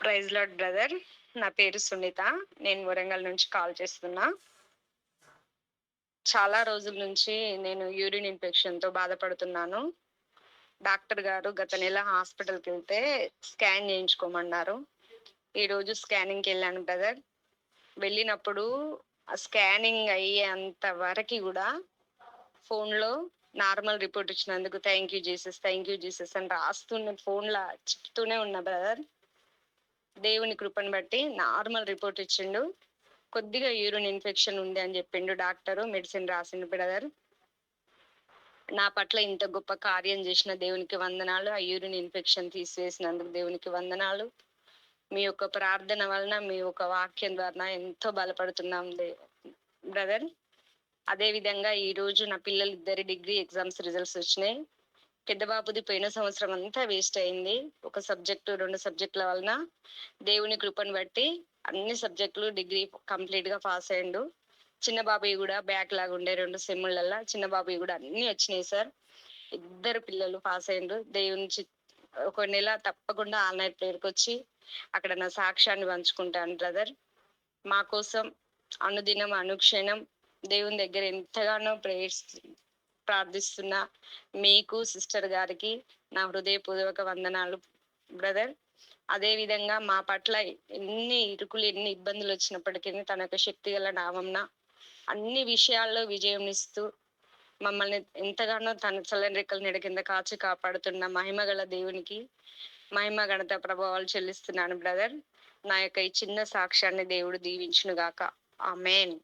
Praise lord brother. నా పేరు సునీత. నేను వరంగల్ నుంచి కాల్ చేస్తున్నా. చాలా రోజుల నుంచి నేను యూరిన్ ఇన్ఫెక్షన్‌తో బాధపడుతున్నాను. డాక్టర్ గారు గత నెల హాస్పిటల్‌కెళ్తే స్కాన్ చేయించుకోమన్నారు. ఈరోజు స్కానింగ్‌కెళ్ళాను బ్రదర్. వెళ్ళినప్పుడు ఆ స్కానింగ్ అయ్యేంత వరకి గూడా ఫోన్‌లో నార్మల్ రిపోర్ట్ ఇచ్చినందుకు thank you Jesus, thank you Jesus అని రాస్తూనే ఫోన్‌ల చెప్తూనే ఉన్నా బ్రదర్. దేవుని కృపను బట్టి నార్మల్ రిపోర్ట్ ఇచ్చిండు. కొద్దిగా యూరిన్ ఇన్ఫెక్షన్ ఉంది అని చెప్పిండు డాక్టరు. మెడిసిన్ రాసిండు బ్రదర్. నా పట్ల ఇంత గొప్ప కార్యం చేసిన దేవునికి వందనాలు. ఆ యూరిన్ ఇన్ఫెక్షన్ తీసివేసినందుకు దేవునికి వందనాలు. మీ యొక్క ప్రార్థన వలన, మీ యొక్క వాక్యం ద్వారా ఎంతో బలపడుతున్నాం బ్రదర్. అదే విధంగా ఈరోజు నా పిల్లలిద్దరి డిగ్రీ ఎగ్జామ్స్ రిజల్ట్స్ వచ్చినాయి. పెద్ద బాబుది పోయిన సంవత్సరం అంతా వేస్ట్ అయింది. ఒక సబ్జెక్టు, 2 సబ్జెక్టుల వలన దేవుని కృపను బట్టి అన్ని సబ్జెక్టులు డిగ్రీ కంప్లీట్‌గా పాస్ అయ్యిండు. చిన్న బాబుయి గూడా బ్యాక్‌లాగ్ ఉండే 2 సెమ్ములల్ల చిన్న బాబుయి గూడా అన్నీ వచ్చినాయి సార్. ఇద్దరు పిల్లలు పాస్ అయ్యిండ్రు. ఒక నెల తప్పకుండా ఆల్ నైట్ ప్రేయర్‌కొచ్చి అక్కడ నా సాక్ష్యాన్ని పంచుకుంటాను బ్రదర్. మా కోసం అనుదినం, అనుక్షణం దేవుని దగ్గర ఎంతగానో ప్రార్థిస్తున్న మీకు, సిస్టర్ గారికి నా హృదయపూర్వక వందనాలు బ్రదర్. అదే విధంగా మా పట్ల ఎన్ని ఇరుకులు, ఎన్ని ఇబ్బందులు వచ్చినప్పటికీ తన యొక్క శక్తిగల నామంన అన్ని విషయాల్లో విజయంనిస్తూ మమ్మల్ని ఎంతగానో తన చల్లని రెక్కల నీడ కింద కాచి కాపాడుతున్న మహిమగల దేవునికి మహిమ, ఘనత, ప్రభావాలు చెల్లిస్తున్నాను బ్రదర్. నా యొక్క ఈ చిన్న సాక్ష్యాన్ని దేవుడు దీవించును గాక. ఆమేన్.